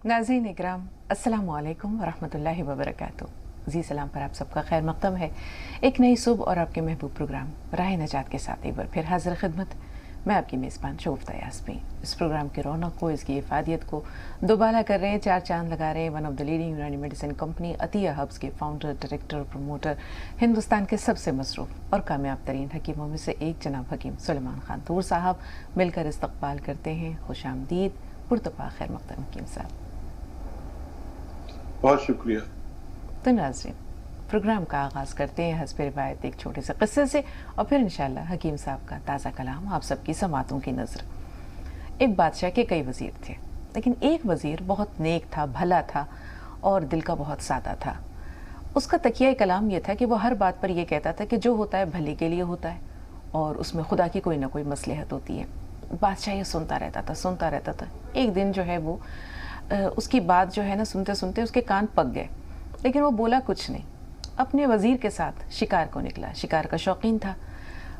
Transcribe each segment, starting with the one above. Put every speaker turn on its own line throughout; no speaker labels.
नाज़रीन इकराम, अस्सलामु अलैकुम वरहमतुल्लाहि वबरकातुहू। जी सलाम पर आप सबका खैर मक़दम है। एक नई सुबह और आपके महबूब प्रोग्राम राह नजात के साथ एक बार फिर हाजिर खिदमत। मैं आपकी मेज़बान शगुफ्ता यास्मीन। इस प्रोग्राम की रौनक को, इसकी इफ़ादियत को दोबारा कर रहे हैं, चार चांद लगा रहे हैं वन ऑफ द लीडिंग यूनानी मेडिसिन कंपनी अतिया हब्स के फाउंडर, डायरेक्टर और प्रमोटर, हिंदुस्तान के सबसे मसरूफ़ और कामयाब तरीन हकीमों में से एक जनाब हकीम सुलेमान खान तूर साहब मिलकर इस्तक़बाल करते हैं। खुशामदीद, पुरतपा खैर मक़दम हकीम साहब।
बहुत शुक्रिया।
तो नाज़रीन, प्रोग्राम का आगाज़ करते हैं हस्ब रिवायत एक छोटे से क़स्से से और फिर इंशाअल्लाह हकीम साहब का ताज़ा कलाम आप सबकी समातों की नज़र। एक बादशाह के कई वज़ीर थे, लेकिन एक वज़ीर बहुत नेक था, भला था और दिल का बहुत सादा था। उसका तकिया कलाम ये था कि वो हर बात पर यह कहता था कि जो होता है भले के लिए होता है और उसमें खुदा की कोई ना कोई मसलहत होती है। बादशाह ये सुनता रहता था। एक दिन जो है वो उसकी बात जो है ना सुनते सुनते उसके कान पक गए, लेकिन वो बोला कुछ नहीं। अपने वज़ीर के साथ शिकार को निकला। शिकार का शौकीन था,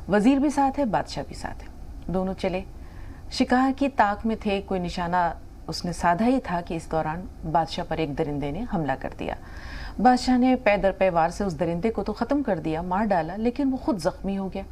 वज़ीर भी साथ है, बादशाह भी साथ है। दोनों चले, शिकार की ताक में थे। कोई निशाना उसने साधा ही था कि इस दौरान बादशाह पर एक दरिंदे ने हमला कर दिया। बादशाह ने पै दर पै वार से उस दरिंदे को तो ख़त्म कर दिया, मार डाला, लेकिन वो ख़ुद ज़ख्मी हो गया।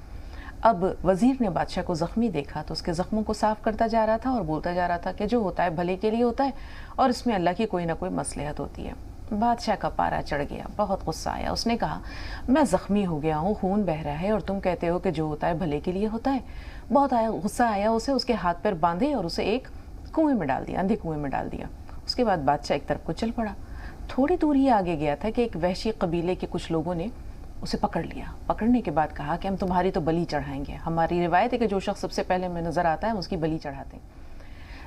अब वज़ीर ने बादशाह को ज़ख्मी देखा तो उसके ज़ख्मों को साफ़ करता जा रहा था और बोलता जा रहा था कि जो होता है भले के लिए होता है और इसमें अल्लाह की कोई ना कोई मसलहत होती है। बादशाह का पारा चढ़ गया, बहुत गुस्सा आया। उसने कहा, मैं ज़ख्मी हो गया हूँ, खून बह रहा है और तुम कहते हो कि जो होता है भले के लिए होता है। बहुत गुस्सा आया उसे। उसके हाथ पैर बांधे और उसे एक कुएँ में डाल दिया, अंधे कुएँ में डाल दिया। उसके बाद बादशाह एक तरफ को चल पड़ा। थोड़ी दूर ही आगे गया था कि एक वहशी कबीले के कुछ लोगों ने उसे पकड़ लिया। पकड़ने के बाद कहा कि हम तुम्हारी तो बलि चढ़ाएंगे। हमारी रिवायत है कि जो शख्स सबसे पहले में नज़र आता है उसकी बलि चढ़ाते हैं।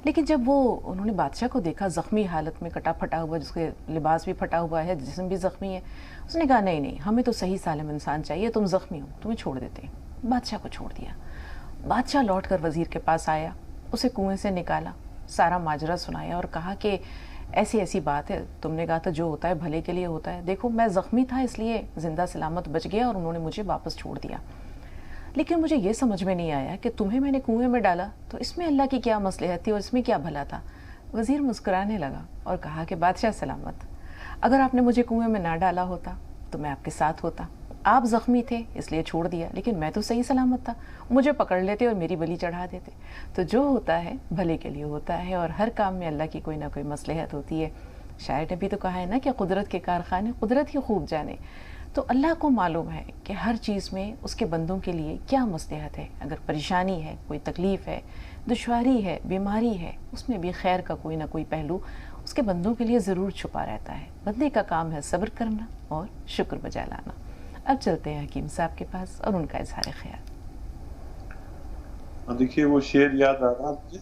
लेकिन जब वो उन्होंने बादशाह को देखा ज़ख्मी हालत में, कटा फटा हुआ, जिसके लिबास भी फटा हुआ है, जिस्म भी ज़ख्मी है, उसने कहा नहीं नहीं, हमें तो सही सालिम इंसान चाहिए, तुम ज़ख्मी हो, तुम्हें छोड़ देते हैं। बादशाह को छोड़ दिया। बादशाह लौट कर वज़ीर के पास आया, उसे कुएँ से निकाला, सारा माजरा सुनाया और कहा कि ऐसी ऐसी बात है, तुमने कहा था जो होता है भले के लिए होता है। देखो मैं ज़ख्मी था इसलिए ज़िंदा सलामत बच गया और उन्होंने मुझे वापस छोड़ दिया। लेकिन मुझे ये समझ में नहीं आया कि तुम्हें मैंने कुएं में डाला तो इसमें अल्लाह की क्या मसलहत थी और इसमें क्या भला था। वज़ीर मुस्कुराने लगा और कहा कि बादशाह सलामत, अगर आपने मुझे कुएं में ना डाला होता तो मैं आपके साथ होता। आप ज़ख्मी थे इसलिए छोड़ दिया, लेकिन मैं तो सही सलामत था, मुझे पकड़ लेते और मेरी बलि चढ़ा देते। तो जो होता है भले के लिए होता है और हर काम में अल्लाह की कोई ना कोई मसलहत होती है। शायर ने भी तो कहा है ना कि कुदरत के कारखाने कुदरत ही खूब जाने। तो अल्लाह को मालूम है कि हर चीज़ में उसके बंदों के लिए क्या मसलहत है। अगर परेशानी है, कोई तकलीफ़ है, दुश्वारी है, बीमारी है, उसमें भी खैर का कोई ना कोई पहलू उसके बंदों के लिए ज़रूर छुपा रहता है। बंदे का काम है सब्र करना और शुक्र बजा लाना। अब चलते हैं हकीम साहब के पास और उनका इजहार ख्याल।
देखिए वो शेर याद आ रहा मुझे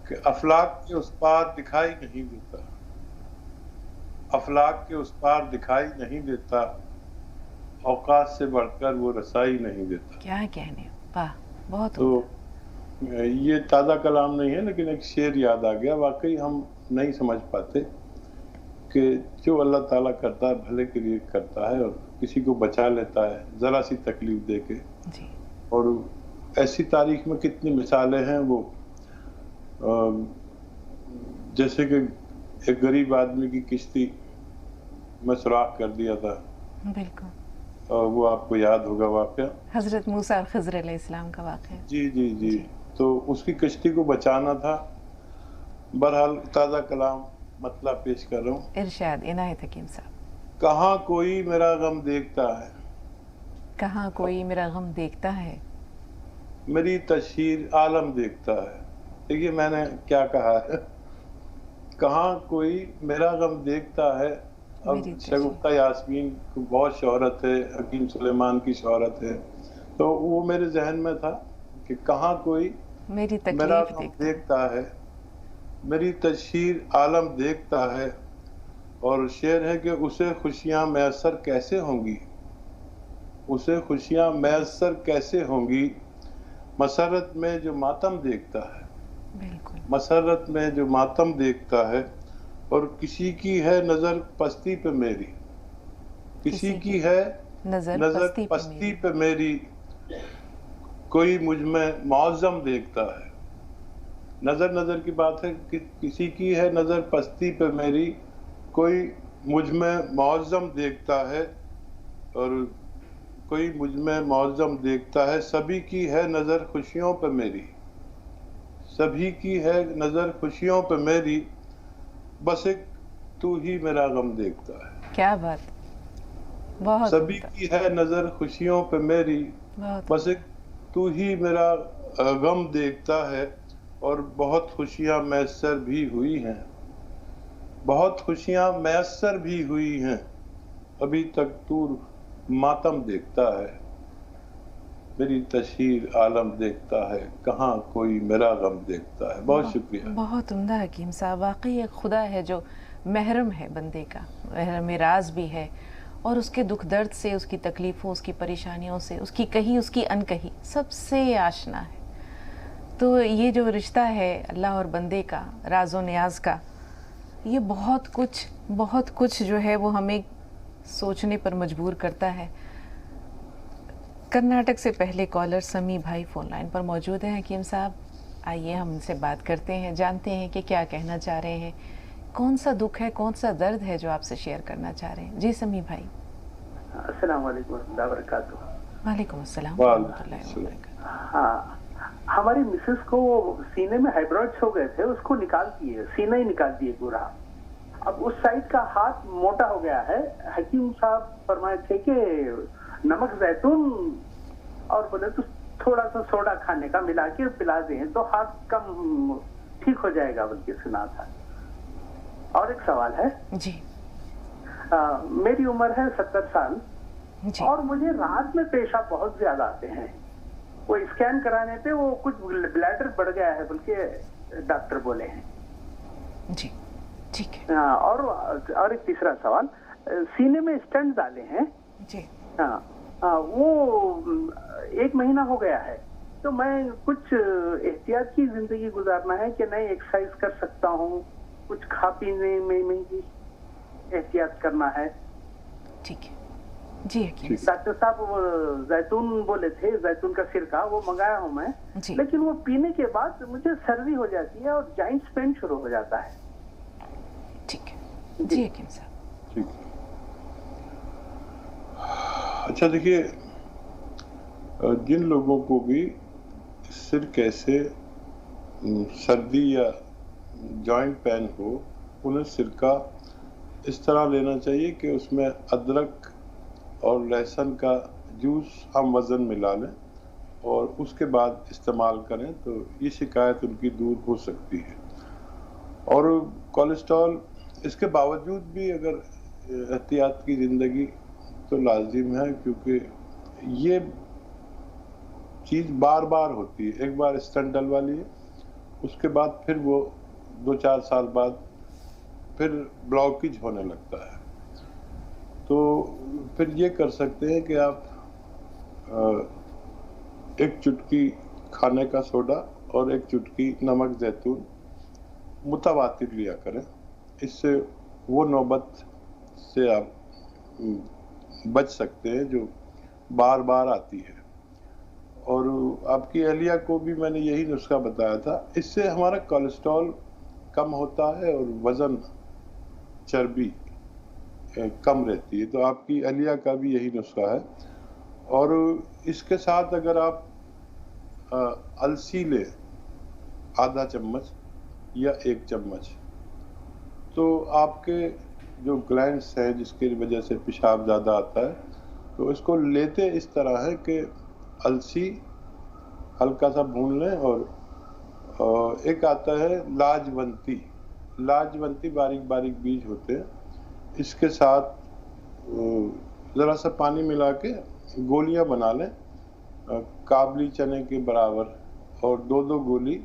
कि अफलाक के उस पार दिखाई नहीं देता, अफलाक के उस पार दिखाई नहीं देता, औकात से बढ़कर वो रसाई नहीं देता।
क्या कहने, वाह, बहुत।
तो ये ताज़ा कलाम नहीं है, लेकिन एक शेर याद आ गया। वाकई हम नहीं समझ पाते कि जो अल्लाह ताला करता है भले के लिए करता है और किसी को बचा लेता है ज़रा सी तकलीफ दे के
जी। और
ऐसी तारीख में कितनी मिसालें हैं। वो जैसे कि एक गरीब आदमी की किश्ती में सुराख कर दिया था,
बिल्कुल,
और वो आपको याद होगा वाक़या,
हज़रत मूसा और खज़र अलैहिस्सलाम का वाक़या।
जी जी जी, जी। तो उसकी किश्ती को बचाना था। बहरहाल ताज़ा कलाम मतलब पेश कर रहा हूँ।
इरशाद इनायत हकीम साहब।
कहाँ कोई मेरा गम देखता है,
कहाँ कोई मेरा गम देखता है,
मेरी तशहीर आलम देखता है। देखिए मैंने क्या कहा है, कहाँ कोई मेरा गम देखता है। अब शगुफ्ता यास्मीन को बहुत शोहरत है, हकीम सुलेमान की शोहरत है, तो वो मेरे जहन में था कि कहाँ कोई मेरा गम देखता है, मेरी तशहीर आलम देखता है। और शेर है कि उसे खुशियाँ मैसर कैसे होंगी, उसे खुशियाँ मैसर कैसे होंगी, मसरत में जो मातम देखता है,
बिल्कुल,
मसरत में जो मातम देखता है। और किसी की है नज़र पस्ती पे मेरी, किसी की है नज़र पस्ती पे मेरी, कोई मुझ में मौज़म देखता है, नज़र की बात है कि किसी की है नज़र पस्ती पे मेरी, कोई मुझ में मुअज़्ज़म देखता है और कोई मुझ में मुअज़्ज़म देखता है, सभी की है नज़र खुशियों पे मेरी, सभी की है नज़र खुशियों पे मेरी, बस एक तू ही मेरा गम देखता है।
क्या बात, बहुत
सभी की है नज़र खुशियों पे मेरी,
बहुत
बस एक तू ही मेरा गम देखता है। और बहुत खुशियाँ मैसर भी हुई हैं, बहुत खुशियाँ मैसर भी हुई हैं, अभी तक तू मातम देखता है, मेरी तशहीर आलम देखता है, कहाँ कोई मेरा गम देखता है। बहुत शुक्रिया।
बहुत उम्दा हकीम साहब, वाकई एक खुदा है जो महरम है बंदे का, महरम राज भी है, और उसके दुख दर्द से, उसकी तकलीफ़ों, उसकी परेशानियों से, उसकी कही उसकी अनकही सबसे आशना है। तो ये जो रिश्ता है अल्लाह और बंदे का, राज़ो नियाज का, ये बहुत कुछ जो है वो हमें सोचने पर मजबूर करता है। कर्नाटक से पहले कॉलर समी भाई फ़ोन लाइन पर मौजूद हैं। हकीम साहब, आइए हम उनसे बात करते हैं, जानते हैं कि क्या कहना चाह रहे हैं, कौन सा दुख है, कौन सा दर्द है जो आपसे शेयर करना चाह रहे हैं। जी समी भाई।
अस्सलाम वालेकुम वरहमतुल्लाहि वबरकातुहू।
वालेकुम अस्सलाम वरहमतुल्लाहि वबरकातुहू।
हाँ, हमारी मिसेस को सीने में हाइब्रॉइड्स हो गए थे, उसको निकाल दिए, सीना ही निकाल दिए पूरा। अब उस साइड का हाथ मोटा हो गया है। हकीम साहब फरमाए थे कि नमक जैतून और बोले तो थोड़ा सा सोडा खाने का मिला के पिला दें तो हाथ कम ठीक हो जाएगा, बल्कि सुना था। और एक सवाल है
जी।
मेरी उम्र है 70 साल
जी।
और मुझे रात में पेशाब बहुत ज्यादा आते हैं। वो स्कैन कराने पे वो कुछ ब्लैडर बढ़ गया है, बल्कि डॉक्टर बोले हैं।
जी ठीक है।
और एक तीसरा सवाल, सीने में स्टेंट डाले हैं
जी।
वो 1 महीना हो गया है, तो मैं कुछ एहतियात की जिंदगी गुजारना है कि नहीं, एक्सरसाइज कर सकता हूँ, कुछ खा पीने में भी एहतियात करना है।
ठीक है जी। हकीम
डॉक्टर साहब वो जैतून बोले थे, जैतून का सिरका वो मंगाया हूँ मैं, लेकिन वो पीने के बाद मुझे सर्दी हो जाती है और जॉइंट्स पेन शुरू हो जाता है।
ठीक है जी हकीम साहब।
ठीक। अच्छा देखिए, जिन लोगों को भी सिर कैसे सर्दी या जॉइंट पेन हो, उन्हें सिरका इस तरह लेना चाहिए कि उसमें अदरक और लहसुन का जूस हम वज़न मिला लें और उसके बाद इस्तेमाल करें तो ये शिकायत उनकी दूर हो सकती है। और कोलेस्ट्रॉल, इसके बावजूद भी अगर एहतियात की ज़िंदगी तो लाजिम है, क्योंकि ये चीज़ बार बार होती है। एक बार स्टेंट डलवा लिए, उसके बाद फिर वो 2-4 साल बाद फिर ब्लॉकेज होने लगता है। तो फिर ये कर सकते हैं कि आप एक चुटकी खाने का सोडा और एक चुटकी नमक जैतून मुतवातिर लिया करें। इससे वो नौबत से आप बच सकते हैं जो बार बार आती है। और आपकी अहलिया को भी मैंने यही नुस्खा बताया था। इससे हमारा कोलेस्ट्रॉल कम होता है और वज़न, चर्बी कम रहती है। तो आपकी अहलिया का भी यही नुस्खा है। और इसके साथ अगर आप अलसी लें आधा चम्मच या 1 चम्मच, तो आपके जो ग्लैंड्स हैं जिसकी वजह से पेशाब ज़्यादा आता है, तो इसको लेते इस तरह है कि अलसी हल्का सा भून लें और एक आता है लाजवंती, बारीक बारीक बीज होते हैं, इसके साथ ज़रा सा पानी मिला के गोलियां बना लें काबली चने के बराबर, और 2-2 गोली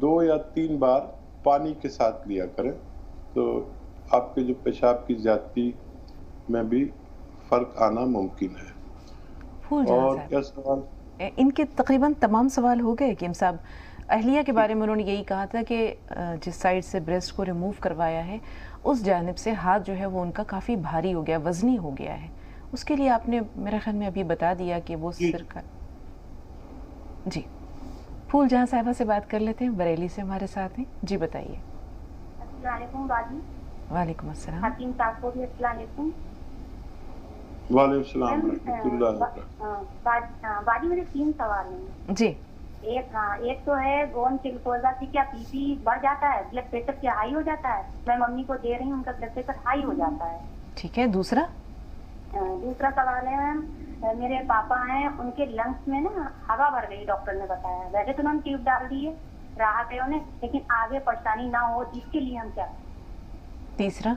2 या 3 बार पानी के साथ लिया करें, तो आपके जो पेशाब की ज़्यादती में भी फ़र्क आना मुमकिन है। और क्या सवाल?
इनके तकरीबन तमाम सवाल हो गए हकीम साहब। अहलिया के बारे में उन्होंने यही कहा था कि जिस साइड से ब्रेस्ट को रिमूव करवाया है उस जानिब से हाथ जो है वो उनका काफ़ी भारी हो गया, वज़नी हो गया है। उसके लिए आपने मेरे ख्याल में अभी बता दिया कि वो सिर का। जी फूल जहाँ साहिबा से बात कर लेते हैं, बरेली से हमारे साथ हैं। जी बताइए।
अस्सलाम वालेकुम बाजी।
वालेकुम अस्सलाम।
हकीम साहब को भी अस्सलाम वालेकुम।
वालेकुम सलाम रहमतुल्लाह।
बाजी मेरे 3 सवाल हैं
जी।
एक तो है गोन चिलकोजा से क्या बीपी बढ़ जाता है, ब्लड प्रेशर क्या हाई हो जाता है? मैं मम्मी को दे रही हूँ, उनका ब्लड प्रेशर हाई हो जाता है।
ठीक है। दूसरा
सवाल है मैम, मेरे पापा हैं, उनके लंग्स में ना हवा भर गई, डॉक्टर ने बताया। वैसे तो उन्होंने ट्यूब डाल दी है, राहत है उन्हें, लेकिन आगे परेशानी ना हो इसके लिए हम क्या?
तीसरा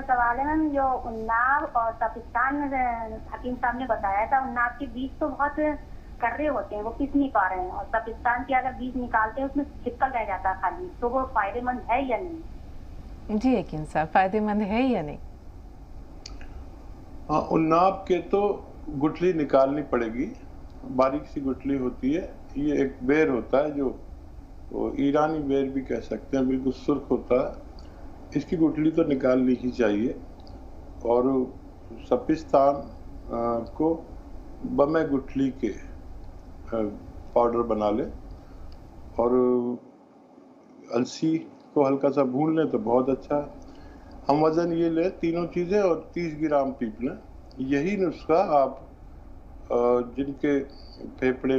सवाल है मैम, जो उन्नाव और तपिस्तान हकीम साहब ने बताया था, उन्नाव के बीज तो बहुत कर्रे होते हैं, वो पिस नहीं पा रहे हैं, और तपिस्तान के अगर बीज निकालते हैं उसमें छिपकल रह जाता है खाली, तो वो फायदेमंद है या नहीं?
जी हकीम साहब, फायदेमंद है या नहीं?
हाँ, उन्नाव के तो गुठली निकालनी पड़ेगी, बारीक सी गुठली होती है, ये एक बेर होता है जो तो ईरानी बेर भी कह सकते हैं, बिल्कुल सुर्ख होता है, इसकी गुठली तो निकालनी ही चाहिए। और सपिस्तान को बमे गुठली के पाउडर बना ले, और अलसी को हल्का सा भून लें तो बहुत अच्छा है। हम वज़न ये लें तीनों चीज़ें और 30 ग्राम पीप लें। यही नुस्खा आप जिनके फेफड़े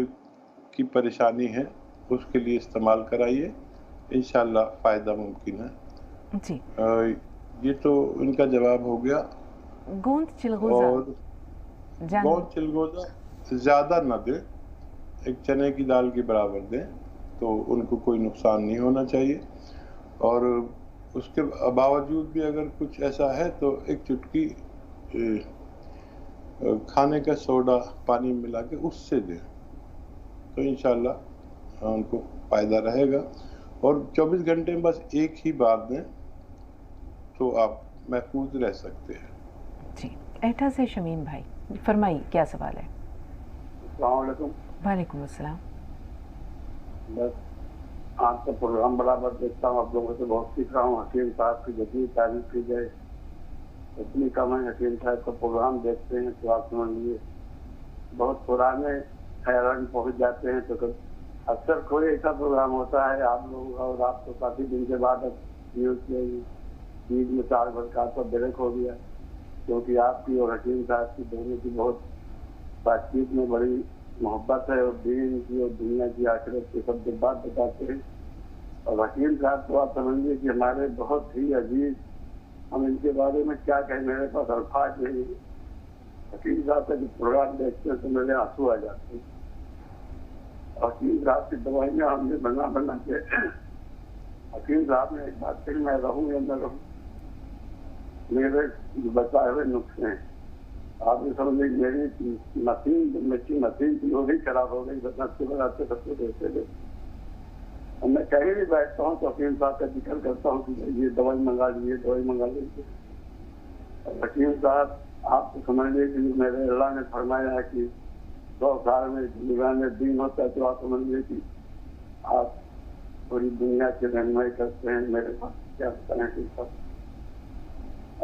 की परेशानी है उसके लिए इस्तेमाल कराइए, इंशाल्लाह फ़ायदा मुमकिन है
जी।
ये तो इनका जवाब हो गया।
गोंद चिलगोजा,
और गोंद चिलगोजा ज़्यादा न दें, एक चने की दाल के बराबर दें तो उनको कोई नुकसान नहीं होना चाहिए। और उसके बावजूद भी अगर कुछ ऐसा है तो एक चुटकी खाने का सोडा पानी मिला के उससे दें तो इंशाल्लाह उनको फ़ायदा रहेगा। और 24 घंटे में बस एक ही बार दें तो आप महफूज रह सकते हैं।
जी। एटा से शमीम भाई, फरमाइए क्या सवाल है?
अस्सलाम वालेकुम।
वालेकुम अस्सलाम।
बस आपका प्रोग्राम बराबर देखता हूँ, आप लोगों से बहुत सीख रहा हूँ। हकीम साहब की जितनी तारीफ की जाए उतनी कम है। हकीम साहब का प्रोग्राम देखते हैं तो आप समझ लीजिए बहुत पुराने हैरान पहुँच जाते हैं। तो अक्सर कोई ऐसा प्रोग्राम होता है आप लोग और आप तो काफ़ी दिन के बाद अब न्यूज़ में 4 भर का तो ब्रेक हो गया, क्योंकि आपकी और हकीम साहब की दोनों की बहुत बातचीत में बड़ी मोहब्बत है, और दीन की और दुनिया की आखिरत की सब बात बताते हैं। और हकीम साहब तो आप समझिए कि हमारे बहुत ही अजीज, हम इनके बारे में क्या कहें, मेरे पास अल्फाज नहीं। हकीम साहब का जो प्रोग्राम देखते हैं तो मेरे आंसू आ जाते हैं। हकीम साहब की दवाइयाँ हमने बना के, हकीम साहब ने एक बात कही, मैं रहूँ या न रहूँ, मेरे बताए हुए नुस्खे हैं। आप ये समझ लीजिए मेरी मशीन थी वो भी खराब हो गई, नस्खे बनाते सबको देते थे। और मैं कहीं भी बैठता हूँ तो हकीम साहब का जिक्र करता हूँ कि ये दवाई मंगा लीजिए, दवाई मंगा लीजिए। हकीम साहब आप तो समझ लीजिए कि मेरे अल्लाह ने फरमाया है कि 100 साल में दुनिया में दीन होता है, तो आप समझ लीजिए कि आप पूरी दुनिया की रहनुमाई करते हैं। मेरे पास क्या बताएं,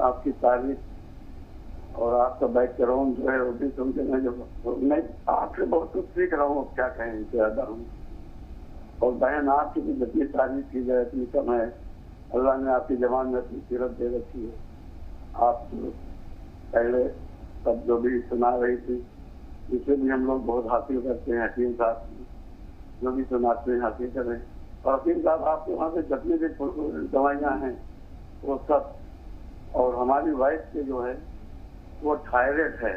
आपकी तारीफ और आपका बैकग्राउंड जो है वो भी समझे। मैं आपसे बहुत कुछ सीख रहा हूँ, अब क्या कहें इनसे ज़्यादा हूँ। और बहन आपकी भी जितनी तारीफ की जाए इतनी कम है। अल्लाह ने आपकी जवान में अपनी सीरत दे रखी है। आप जो पहले सब जो भी सुना रही थी जिसे भी हम लोग बहुत हासिल करते हैं, हकीम साहब जो भी सुनाते हैं हासिल करें। और हकीम साहब आपके वहाँ से जितनी भी दवाइयाँ हैं वो सब, और हमारी वाइफ के जो है वो थायराइड है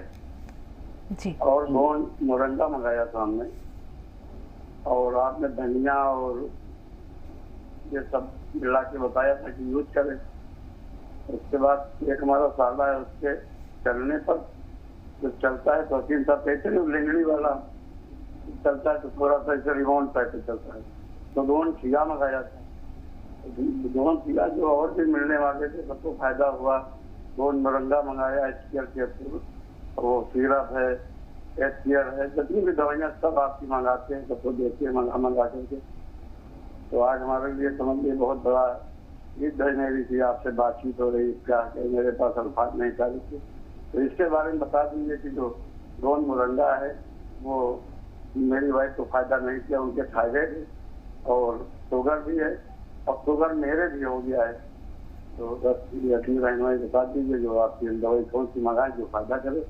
जी।
और गोंद मोरंगा मंगाया था हमने, और आपने धनिया और ये सब मिला के बताया था कि यूज करें। उसके बाद एक हमारा साला है, उसके चलने पर जब चलता है तो हकीम साहब कहते हैं लिंगड़ी वाला चलता है तो थोड़ा सा इसे रिवाउंड टाइप पे चलता है, तो गोंद खिया मंगाया था। गोंद खिया जो और भी मिलने वाले थे सबको फायदा हुआ। गोंद मोरंगा मंगाया, एचपीआर कैप्सूल, वो सिरप है, एचपीआर है, जितनी भी दवाइयाँ सब आपकी मंगाते हैं, सबको देते हैं मंगा करके। तो आज हमारे लिए समझ लिए बहुत बड़ा ईद है मेरी थी, आपसे बातचीत हो रही, क्या कहें मेरे पास अल्फाज नहीं चाहते थे। तो इसके बारे में बता दीजिए कि जो गोंद मोरंगा है वो
मेरी वाइफ को फायदा नहीं किया, उनके थायराइड और शुगर भी है और शुगर मेरे भी हो गया है। तो बस यकीन रहनुमाई बता दीजिए जो आपकी दवाई कौन सी मंगाए जो फायदा करे।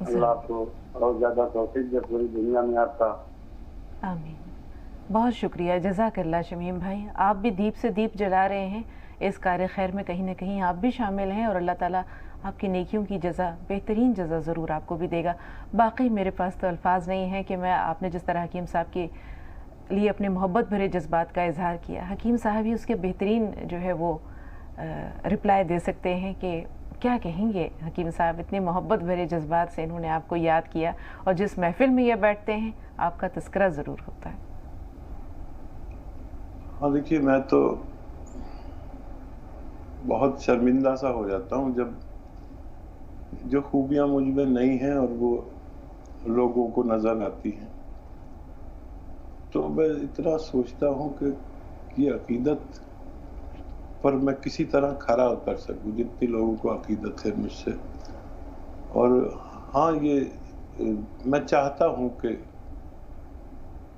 अल्लाह आपको और ज्यादा तौफीक दे पूरी दुनिया में आपका।
आमीन। बहुत शुक्रिया, जज़ाकल्लाह शमीम भाई। आप भी दीप से दीप जला रहे हैं, इस कार्य खैर में कहीं ना कहीं आप भी शामिल हैं और अल्लाह ताला आपकी नेकियों की जज़ा, बेहतरीन जज़ा ज़रूर आपको भी देगा। बाकी मेरे पास तो अल्फाज नहीं है कि मैं, आपने जिस तरह हकीम साहब के लिए अपने मोहब्बत भरे जज्बात का इजहार किया, हकीम साहब ही उसके बेहतरीन जो है वो रिप्लाई दे सकते हैं कि क्या कहेंगे हकीम साहब। इतने मोहब्बत भरे जज्बात से इन्होंने आपको याद किया और जिस महफिल में ये बैठते हैं आपका तस्करा ज़रूर होता है।
हाँ देखिए, मैं तो बहुत शर्मिंदा सा हो जाता हूँ जब जो खूबियाँ मुझ में नहीं हैं और वो लोगों को नजर आती हैं। तो मैं इतना सोचता हूँ कि अकीदत पर मैं किसी तरह खरा उतर सकूं जितनी लोगों को अकीदत है मुझसे। और हाँ, ये मैं चाहता हूँ कि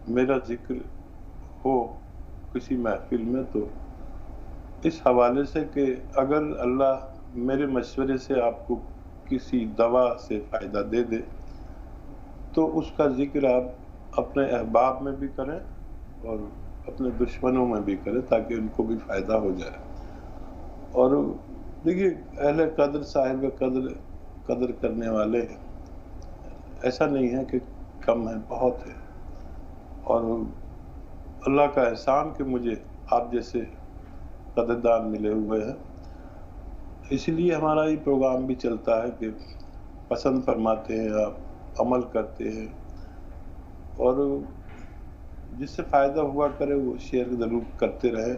मेरा जिक्र हो किसी महफिल में तो इस हवाले से कि अगर अल्लाह मेरे मशवरे से आपको किसी दवा से फ़ायदा दे दे तो उसका जिक्र आप अपने अहबाब में भी करें और अपने दुश्मनों में भी करें ताकि उनको भी फ़ायदा हो जाए। और देखिए, अहले कदर साहिब कदर करने वाले ऐसा नहीं है कि कम है, बहुत है। और अल्लाह का एहसान कि मुझे आप जैसे कदरदान मिले हुए हैं, इसलिए हमारा ये प्रोग्राम भी चलता है कि पसंद फरमाते हैं आप, अमल करते हैं और जिससे फ़ायदा हुआ करे वो शेयर ज़रूर करते रहे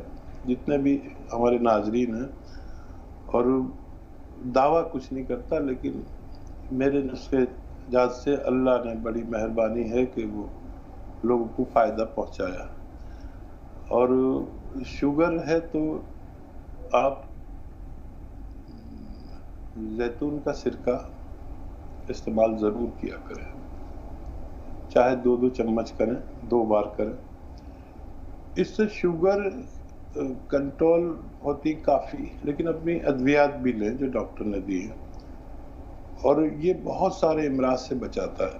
जितने भी हमारे नाजरीन हैं। और दावा कुछ नहीं करता, लेकिन मेरे नुस्खे जात से अल्लाह ने बड़ी मेहरबानी है कि वो लोगों को फ़ायदा पहुंचाया। और शुगर है तो आप जैतून का सिरका इस्तेमाल ज़रूर किया करें, चाहे 2-2 चम्मच करें, 2 बार करें। इससे शुगर कंट्रोल होती काफ़ी, लेकिन अपनी अद्वियात भी लें जो डॉक्टर ने दी है। और ये बहुत सारे अमराज से बचाता है,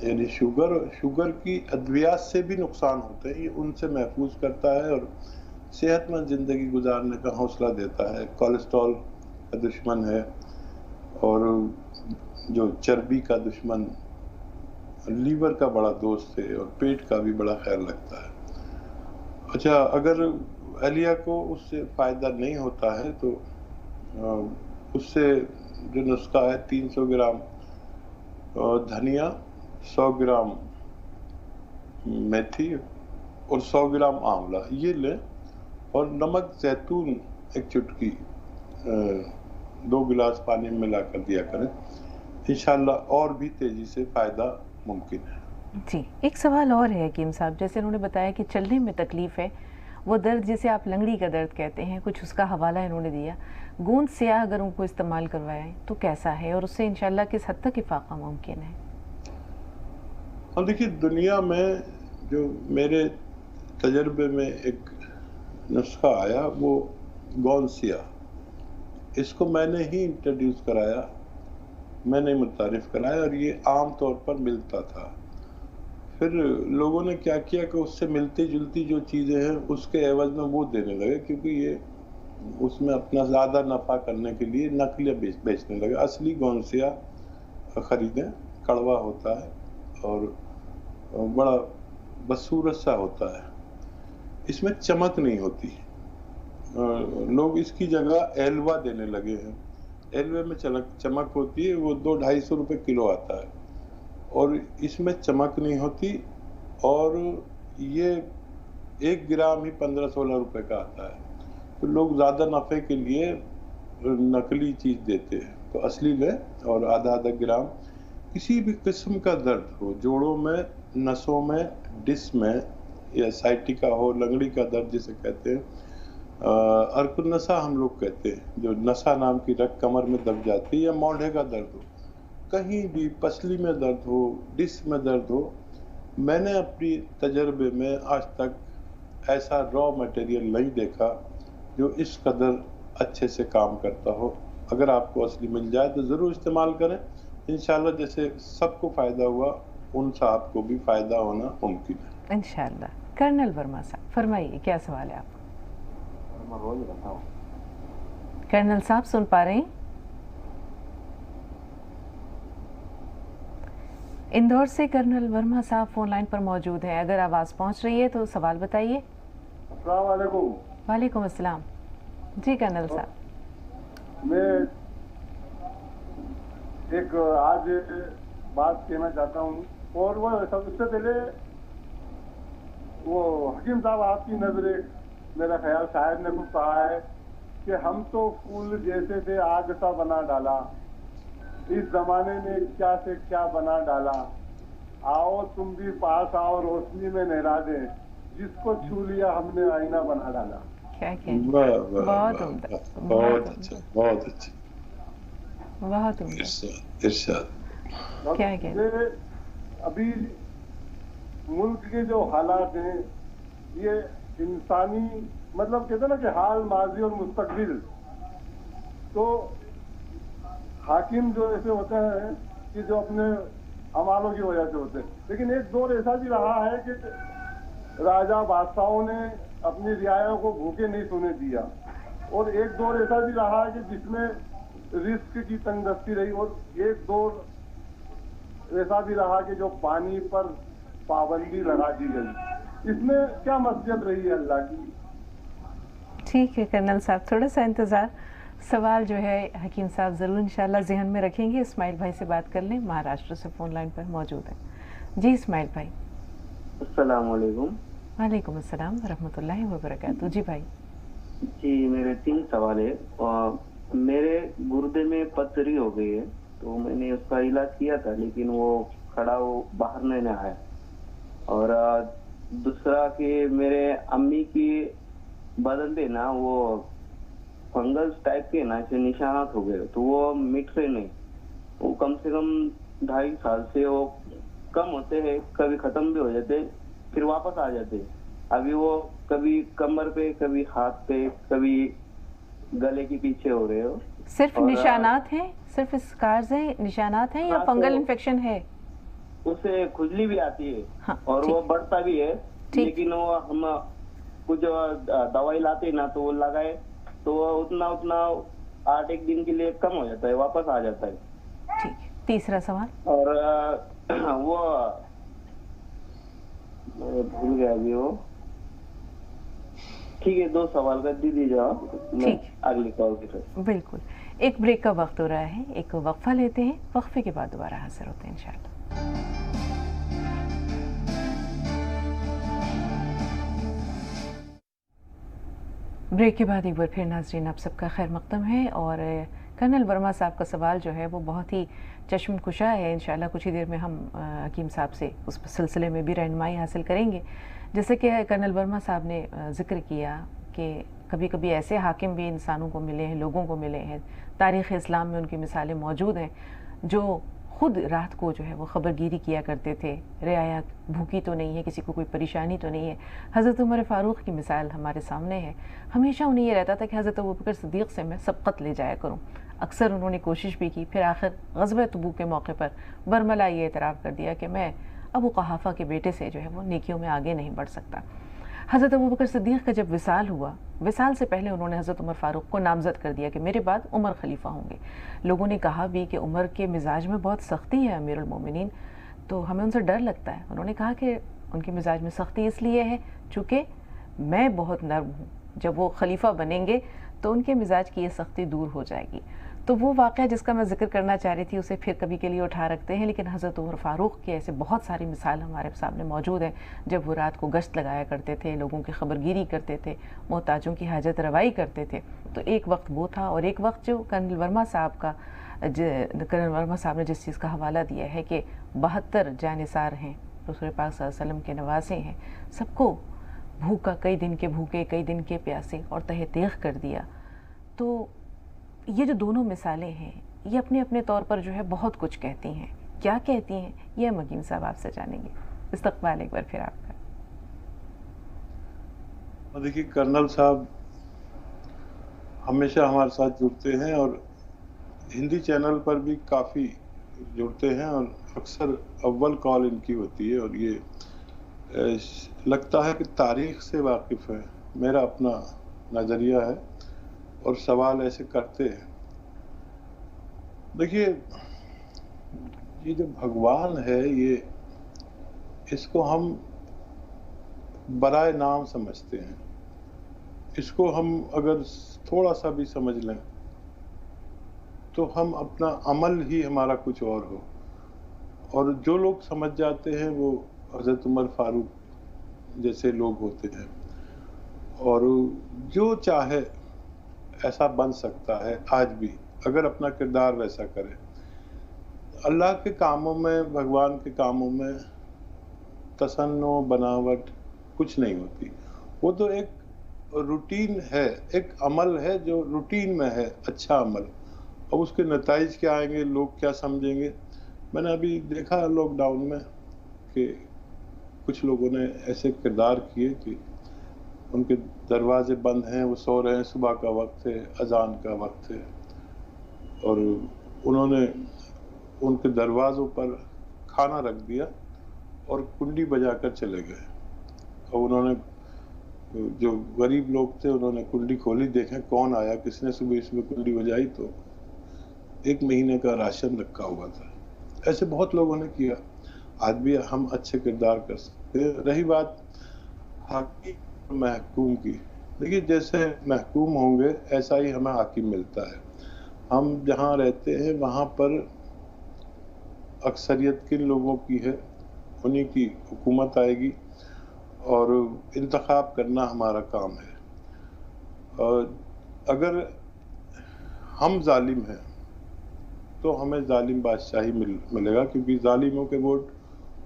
यानी शुगर की अद्वियात से भी नुकसान होते हैं, ये उनसे महफूज करता है और सेहतमंद ज़िंदगी गुजारने का हौसला देता है। कोलेस्ट्रॉल का दुश्मन है और जो चर्बी का दुश्मन, लीवर का बड़ा दोस्त है और पेट का भी बड़ा ख्याल रखता है। अच्छा, अगर अहलिया को उससे फ़ायदा नहीं होता है तो उससे जो नुस्खा है 300 ग्राम धनिया, 100 ग्राम मेथी और 100 ग्राम आंवला ये लें और नमक जैतून एक चुटकी 2 गिलास पानी में मिला कर दिया करें। इंशाल्लाह और भी तेज़ी से फ़ायदा मुमकिन है।
जी, एक सवाल और है हकीम साहब, जैसे उन्होंने बताया कि चलने में तकलीफ़ है, वो दर्द जिसे आप लंगड़ी का दर्द कहते हैं, कुछ उसका हवाला इन्होंने दिया। गोंद स्याह अगर उनको इस्तेमाल करवाएं तो कैसा है और उससे इंशाल्लाह किस हद तक इफाका मुमकिन है?
हाँ देखिए, दुनिया में जो मेरे तजर्बे में एक नुस्खा आया वो गोंद स्याह, इसको मैंने ही इंट्रोड्यूस कराया, मैंने मुतारिफ कराया और ये आम तौर पर मिलता था। फिर लोगों ने क्या किया कि उससे मिलती जुलती जो चीज़ें हैं उसके एवज में वो देने लगे, क्योंकि ये उसमें अपना ज़्यादा नफ़ा करने के लिए नकली बेचने लगे। असली गोंद स्याह ख़रीदें, कड़वा होता है और बड़ा बदसूरत सा होता है, इसमें चमक नहीं होती। लोग इसकी जगह एलवा देने लगे हैं। एलवे में चमक होती है, वो 200-250 रुपये किलो आता है और इसमें चमक नहीं होती और ये 1 ग्राम ही 15-16 रुपये का आता है। तो लोग ज़्यादा नफ़े के लिए नकली चीज़ देते हैं, तो असली लें और आधा ग्राम। किसी भी किस्म का दर्द हो, जोड़ों में, नसों में, डिस्क में या साइटिका हो, लंगड़ी का दर्द जिसे कहते हैं, अर्कुन नसा हम लोग कहते हैं, जो नसा नाम की रग कमर में दब जाती है, या मोढ़े का दर्द हो, कहीं भी पसली में दर्द हो, डिस्क में दर्द हो, میں نے اپنی تجربے میں آج تک ایسا را مٹیریل نہیں دیکھا جو اس قدر اچھے سے کام کرتا ہو. اگر آپ کو اصلی مل جائے تو ضرور استعمال کریں. انشاءاللہ جیسے سب کو فائدہ ہوا ان صاحب کو بھی فائدہ ہونا ممکن ہے
انشاءاللہ. کرنل ورما صاحب فرمائیے کیا سوال ہے آپ کو؟ کرنل صاحب سن پا رہے ہیں؟ اندور سے کرنل ورما صاحب فون لائن پر موجود ہیں. اگر آواز پہنچ رہی ہے تو سوال بتائیے.
السلام علیکم.
وعلیکم السلام. جی کرنل صاحب.
میں ایک آج بات کہنا چاہتا ہوں اور وہ سب سے پہلے وہ حکیم صاحب آپ کی نظر میرا خیال شاید نے کچھ کہا ہے کہ ہم تو پھول جیسے تھے آگ سا بنا ڈالا, اس زمانے میں کیا سے کیا بنا ڈالا, آؤ تم بھی پاس آؤ روشنی میں نہلا دیں, جس کو چھو لیا ہم نے آئینہ بنا ڈالا.
کیا
بہت عمدہ, بہت اچھا, بہت اچھا,
بہت عمدہ.
ارشاد.
کیا کہتے
ابھی ملک کے جو حالات ہیں یہ انسانی مطلب کہتے ہیں نا کہ حال ماضی اور مستقبل, تو حاکم جو ایسے ہوتے ہیں کہ جو اپنے اعمالوں کی وجہ سے ہوتے ہیں, لیکن ایک دور ایسا بھی رہا ہے کہ راجا بادشاہوں نے اپنی رعایا کو بھوکے نہیں سونے دیا, اور ایک دور ایسا بھی رہا ہے کہ جس میں رزق کی تنگ دستی رہی, اور ایک دور ایسا بھی رہا کہ جو پانی پر پابندی لگا دی گئی. اس میں کیا مصلحت رہی ہے اللہ کی؟
ٹھیک ہے کرنل صاحب, تھوڑا سا انتظار. سوال جو ہے حکیم صاحب ضرور انشاءاللہ ذہن میں رکھیں گے. اسماعیل بھائی سے بات کر لیں, مہاراشٹر سے فون لائن پر موجود ہیں. جی اسماعیل بھائی.
السلام علیکم.
وعلیکم السلام ورحمۃ اللہ وبرکاتہ. جی بھائی.
جی میرے 3 سوال ہے. میرے گردے میں پتھری ہو گئی ہے, تو میں نے اس کا علاج کیا تھا لیکن وہ کھڑا وہ باہر نہیں آیا ہے. اور دوسرا کہ میرے امی کی بدن پہ نا وہ فنگس ٹائپ کے نا ایسے نشانات ہو گئے, تو وہ مٹ رہے نہیں. وہ کم سے کم 2.5 سال سے وہ کم ہوتے ہیں, کبھی ختم بھی ہو جاتے پھر واپس آ جاتے. ابھی وہ کبھی کمر پہ, کبھی ہاتھ پہ, کبھی گلے کے پیچھے ہو رہے ہو.
صرف نشانات ہیں, صرف اسکارز ہیں, نشانات ہیں, یا فنگل انفیکشن ہے؟
اس سے کھجلی بھی آتی ہے
ہاں,
اور وہ بڑھتا بھی ہے, لیکن وہ ہم کچھ دوائی لاتے نا تو وہ لگائے تو اتنا 8-1 دن کے لیے کم ہو جاتا ہے, واپس آ جاتا ہے.
ٹھیک. تیسرا سوال.
اور وہ بھول گیا ابھی وہ. ٹھیک ہے 2 سوال کر دیجیے جواب, اگلی کال کی طرف.
بالکل. ایک بریک کا وقت ہو رہا ہے, ایک وقفہ لیتے ہیں, وقفے کے بعد دوبارہ حاضر ہوتے ہیں انشاءاللہ. بریک کے بعد ایک بار پھر ناظرین آپ سب کا خیر مقدم ہے. اور کرنل ورما صاحب کا سوال جو ہے وہ بہت ہی چشم کشا ہے. انشاءاللہ کچھ ہی دیر میں ہم حکیم صاحب سے اس سلسلے میں بھی رہنمائی حاصل کریں گے. جیسے کہ کرنل ورما صاحب نے ذکر کیا کہ کبھی کبھی ایسے حاکم بھی انسانوں کو ملے ہیں, لوگوں کو ملے ہیں, تاریخ اسلام میں ان کی مثالیں موجود ہیں, جو خود رات کو جو ہے وہ خبر گیری کیا کرتے تھے. رعایا بھوکی تو نہیں ہے, کسی کو کوئی پریشانی تو نہیں ہے. حضرت عمر فاروق کی مثال ہمارے سامنے ہے. ہمیشہ انہیں یہ رہتا تھا کہ حضرت ابوبکر صدیق سے میں سبقت لے جایا کروں. اکثر انہوں نے کوشش بھی کی, پھر آخر غزوہ تبوک کے موقع پر برملا یہ اعتراف کر دیا کہ میں ابو قحافہ کے بیٹے سے جو ہے وہ نیکیوں میں آگے نہیں بڑھ سکتا. حضرت ابوبکر صدیق کا جب وصال ہوا, وصال سے پہلے انہوں نے حضرت عمر فاروق کو نامزد کر دیا کہ میرے بعد عمر خلیفہ ہوں گے. لوگوں نے کہا بھی کہ عمر کے مزاج میں بہت سختی ہے امیر المومنین, تو ہمیں ان سے ڈر لگتا ہے. انہوں نے کہا کہ ان کے مزاج میں سختی اس لیے ہے چونکہ میں بہت نرم ہوں, جب وہ خلیفہ بنیں گے تو ان کے مزاج کی یہ سختی دور ہو جائے گی. تو وہ واقعہ جس کا میں ذکر کرنا چاہ رہی تھی اسے پھر کبھی کے لیے اٹھا رکھتے ہیں, لیکن حضرت عمر فاروق کے ایسے بہت ساری مثال ہمارے سامنے موجود ہیں جب وہ رات کو گشت لگایا کرتے تھے, لوگوں کی خبر گیری کرتے تھے, محتاجوں کی حاجت روائی کرتے تھے. تو ایک وقت وہ تھا, اور ایک وقت جو کرنل ورما صاحب نے جس چیز کا حوالہ دیا ہے کہ 72 جانثار ہیں, رسول پاک صلی اللہ علیہ وسلم کے نواسے ہیں, سب کو بھوکا, کئی دن کے بھوکے, کئی دن کے پیاسے, اور تہہ تیغ کر دیا. تو یہ جو دونوں مثالیں ہیں یہ اپنے اپنے طور پر جو ہے بہت کچھ کہتی ہیں. کیا کہتی ہیں یہ ہم حکیم صاحب آپ سے جانیں گے. इस्तकबाल एक बार फिर आपका।
देखिए कर्नल साहब हमेशा हमारे साथ जुड़ते हैं और हिंदी चैनल पर भी काफ़ी जुड़ते हैं और अक्सर अव्वल कॉल इनकी होती है और ये लगता है कि तारीख से वाकिफ़ है। मेरा अपना नज़रिया है और सवाल ऐसे करते हैं। देखिए ये जो भगवान है ये इसको हम बराए नाम समझते हैं। इसको हम अगर थोड़ा सा भी समझ लें तो हम अपना अमल ही हमारा कुछ और हो। और जो लोग समझ जाते हैं वो हज़रत उमर फारूक जैसे लोग होते हैं और जो चाहे ऐसा बन सकता है आज भी अगर अपना किरदार वैसा करे। अल्लाह के कामों में, भगवान के कामों में तसन्नो बनावट कुछ नहीं होती। वो तो एक रूटीन है, एक अमल है जो रूटीन में है, अच्छा अमल। अब उसके नताइज क्या आएंगे, लोग क्या समझेंगे। मैंने अभी देखा लॉकडाउन में कि कुछ लोगों ने ऐसे किरदार किए कि उनके दरवाजे बंद हैं, वो सो रहे हैं, सुबह का वक्त है, अजान का वक्त है और उन्होंने उनके दरवाज़ों पर खाना रख दिया और कुंडी बजाकर चले गए। और उन्होंने जो गरीब लोग थे उन्होंने कुंडी खोली, देखें कौन आया, किसने सुबह सुबह कुंडी बजाई तो 1 महीने का राशन रखा हुआ था। ऐसे बहुत लोगों ने किया। आज भी हम अच्छे किरदार कर सकते हैं। रही बात हाकिम महकूम की, देखिए जैसे महकूम होंगे ऐसा ही हमें हाकिम मिलता है। हम जहाँ रहते हैं वहाँ पर अक्सरियत किन लोगों की है, उन्हीं की हुकूमत आएगी और इंतखाब करना हमारा काम है। और अगर हम जालिम हैं तो हमें जालिम बादशाही मिलेगा क्योंकि जालिमों के वोट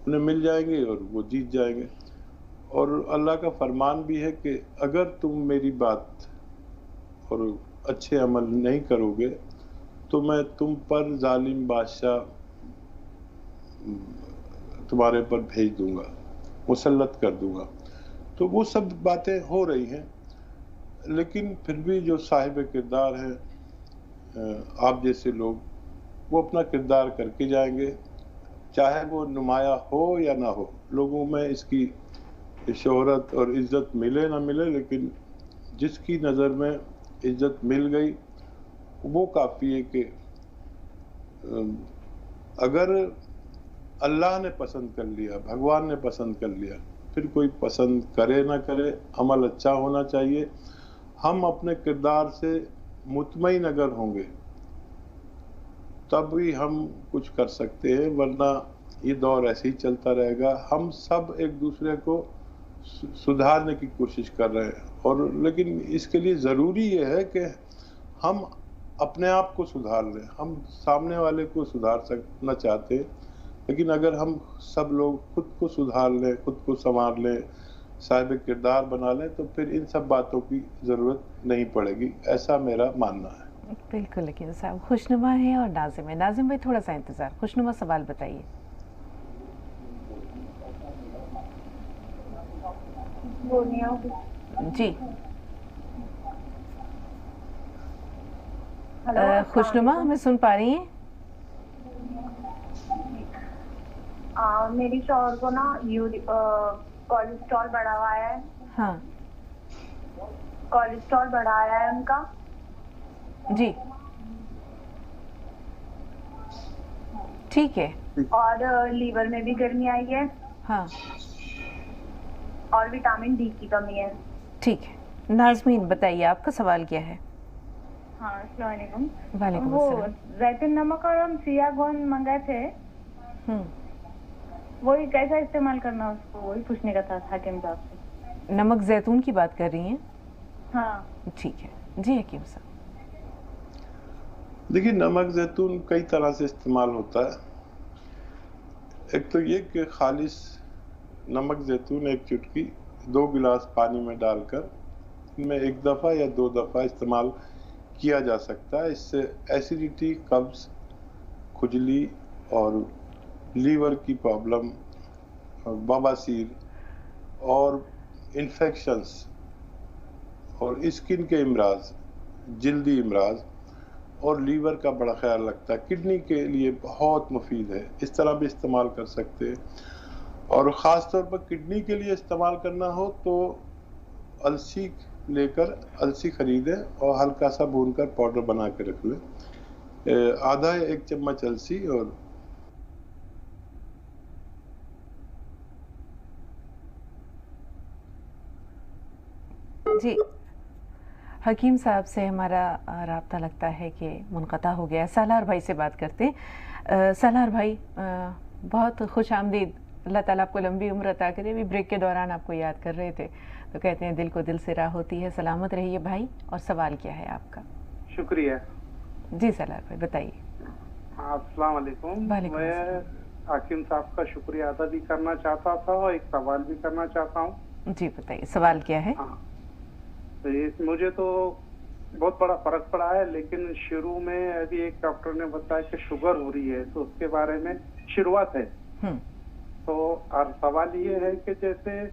उन्हें मिल जाएंगे और वो जीत जाएंगे। और अल्लाह का फरमान भी है कि अगर तुम मेरी बात और अच्छे अमल नहीं करोगे तो मैं तुम पर जालिम बादशाह तुम्हारे पर भेज दूंगा, मुसल्लत कर दूंगा। तो वो सब बातें हो रही हैं, लेकिन फिर भी जो साहिब किरदार हैं आप जैसे लोग, वो अपना किरदार करके जाएंगे, चाहे वो नुमाया हो या ना हो। लोगों में इसकी शोहरत और इज्जत मिले ना मिले, लेकिन जिसकी नज़र में इज्जत मिल गई वो काफ़ी है कि अगर अल्लाह ने पसंद कर लिया, भगवान ने पसंद कर लिया, फिर कोई पसंद करे ना करे, अमल अच्छा होना चाहिए। हम अपने किरदार से मुतमईन अगर होंगे तब भी हम कुछ कर सकते हैं, वरना ये दौर ऐसे ही चलता रहेगा। हम सब एक दूसरे को सुधारने की कोशिश कर रहे हैं और लेकिन इसके लिए ज़रूरी ये है कि हम अपने आप को सुधार लें। हम सामने वाले को सुधार सकना चाहते हैं, लेकिन अगर हम सब लोग खुद को सुधार लें, खुद को संवार लें, साहिब किरदार बना लें तो फिर इन सब बातों की ज़रूरत नहीं पड़ेगी, ऐसा मेरा मानना है।
बिल्कुल हकीम साहब, खुशनुमा है और नाजिम है। नाजिम भाई थोड़ा सा इंतज़ार, खुशनुमा सवाल बताइए। जी खुशनुमा, हमें सुन पा रही हैं?
मेरी शौहर को ना कोलेस्ट्रॉल बढ़ा हुआ है।
हाँ,
कोलेस्ट्रॉल बढ़ाया है उनका
जी, ठीक है।
और लीवर में भी गर्मी आई है।
हाँ,
और विटामिन डी की कमी है।
ठीक है। नाज़मीन बताइए आपका सवाल क्या है?
हाँ, अस्सलाम वालेकुम।
वालेकुम
वो
अस्सलाम।
जैतून नमक और हम सियागोन मंगाए थे, वही कैसा इस्तेमाल करना उसको, वही पूछने का था हाकिम साहब से।
नमक जैतून की बात कर रही हैं?
हाँ,
ठीक है जी हकीम साहब।
देखिए नमक जैतून कई तरह से इस्तेमाल होता है। एक तो ये कि खालिस नमक जैतून एक चुटकी 2 गिलास पानी में डालकर इनमें 1 दफ़ा या 2 दफ़ा इस्तेमाल किया जा सकता है। इससे एसिडिटी, कब्ज, खुजली और लीवर की प्रॉब्लम बवासीर और इन्फेक्शंस और स्किन के अमराज, जल्दी अमराज और लीवर का बड़ा ख्याल रखता है। किडनी के लिए बहुत मुफीद है, इस तरह भी इस्तेमाल कर सकते हैं। और ख़ास तौर पर किडनी के लिए इस्तेमाल करना हो तो अलसी लेकर अलसी खरीदें और हल्का सा भूनकर पाउडर बना के रख लें। आधा 1 चम्मच अलसी और
जी हकीम साहब से हमारा राब्ता लगता है कि मुनक़ता हो गया है। सालार भाई से बात करते हैं। सालार भाई बहुत खुश आमदीद, अल्लाह ताला आपको लंबी उम्र अता करे। अभी ब्रेक के दौरान आपको याद कर रहे थे तो कहते हैं दिल को दिल से राह होती है। सलामत रहिए भाई। और सवाल क्या है आपका?
शुक्रिया
जी सालार भाई बताइए।
अस्सलाम वालेकुम।
वालेकुम
मैं हाकिम साहब का शुक्रिया अदा भी करना चाहता था और एक सवाल भी करना चाहता हूँ।
जी बताइए, सवाल क्या है?
हाँ, तो मुझे तो बहुत बड़ा फर्क पड़ा है, लेकिन शुरू में अभी एक डॉक्टर ने बताया कि शुगर हो रही है, तो उसके बारे में शुरुआत है। तो और सवाल ये है कि जैसे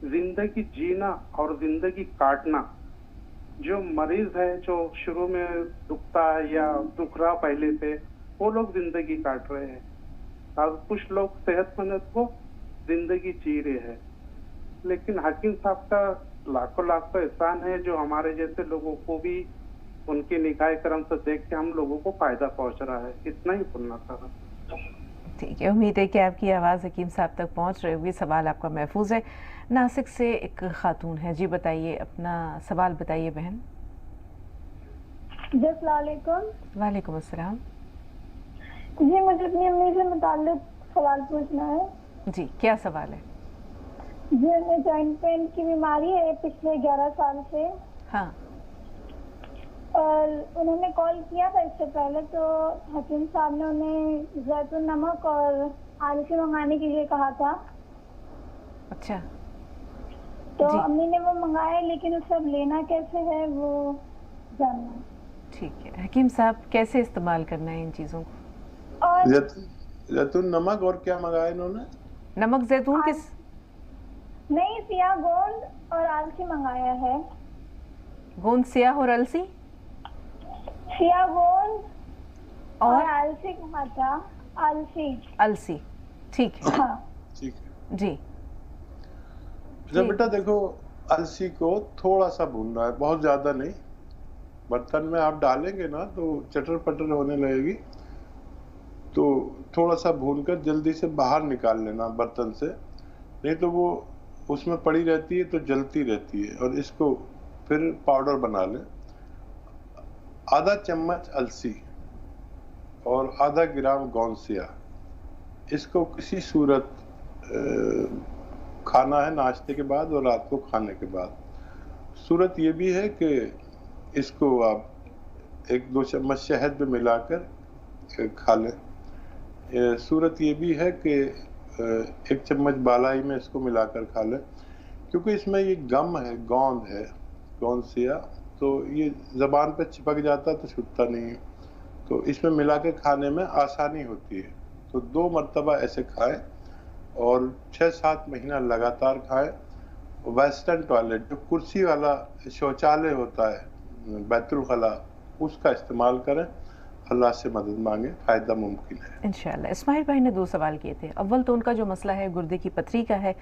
जिंदगी जीना और जिंदगी काटना, जो मरीज है जो शुरू में दुखता है या दुख रहा पहले से, वो लोग जिंदगी काट रहे हैं और कुछ लोग सेहतमंद को जिंदगी जी रहे हैं। लेकिन हकीम साहब का लाखों लाख एहसान है जो हमारे जैसे लोगों को भी उनके निगाह करम से देख के हम लोगों को फायदा पहुंच रहा है। इतना ही बोलना था।
ठीक है, उम्मीद है कि आपकी आवाज़ हकीम साहब तक पहुंच रही होगी। सवाल आपका महफूज है। नासिक से एक खातून है, जी बताइए अपना सवाल बताइए बहन।
जी अस्सलाम वालेकुम।
वालेकुम अस्सलाम।
जी मुझे अपनी अम्मी से मुताल्लिक सवाल पूछना है।
जी क्या सवाल है?
जी हमें जॉइंट पेन की बीमारी है पिछले 11 साल से।
हाँ।
और उन्होंने कॉल किया था इससे पहले, तो हकीम साहब ने उन्हें जैतून नमक और आलसी मंगाने के लिए कहा था।
अच्छा।
तो अम्मी ने वो मंगाया, लेकिन उसे अब लेना कैसे है वो जानना है।
ठीक है, हकीम साहब कैसे इस्तेमाल करना है इन चीज़ों को?
और
जैतून नमक और क्या मंगाया इन्होंने?
नमक जैतून किस?
नहीं, सियाह गोंद और आलसी मंगाया है।
गोंद, सियाह और अलसी?
सियाह गोंद
और
आलसी कहा था। अलसी।
अलसी, ठीक है।
हाँ
ठीक है
जी।
अच्छा बेटा देखो, अलसी को थोड़ा सा भूनना है, बहुत ज्यादा नहीं। बर्तन में आप डालेंगे ना तो चटर पटर होने लगेगी, तो थोड़ा सा भूनकर जल्दी से बाहर निकाल लेना बर्तन से, नहीं तो वो उसमें पड़ी रहती है तो जलती रहती है। और इसको फिर पाउडर बना लें। आधा चम्मच अलसी और आधा ग्राम गोंसिया, इसको किसी सूरत खाना है नाश्ते के बाद और रात को खाने के बाद। सूरत ये भी है कि इसको आप 1-2 चम्मच शहद में मिलाकर खा लें। सूरत ये भी है कि 1 चम्मच बालाई में इसको मिलाकर खा लें, क्योंकि इसमें ये गम है, गोंद है, गोंसिया, तो ये ज़बान पे चिपक जाता तो छूटता नहीं है, तो इसमें मिला के खाने में आसानी होती है। तो 2 मरतबा ऐसे खाएं और 6-7 महीना लगातार खाएं। वेस्टर्न टॉयलेट, जो कुर्सी वाला शौचालय होता है बैतुल खला, उसका इस्तेमाल करें। अल्लाह से मदद मांगे, फ़ायदा मुमकिन है
इंशाल्लाह। इस्माइल भाई ने 2 सवाल किए थे। अव्वल तो उनका जो मसला है गुर्दे की पथरी का है,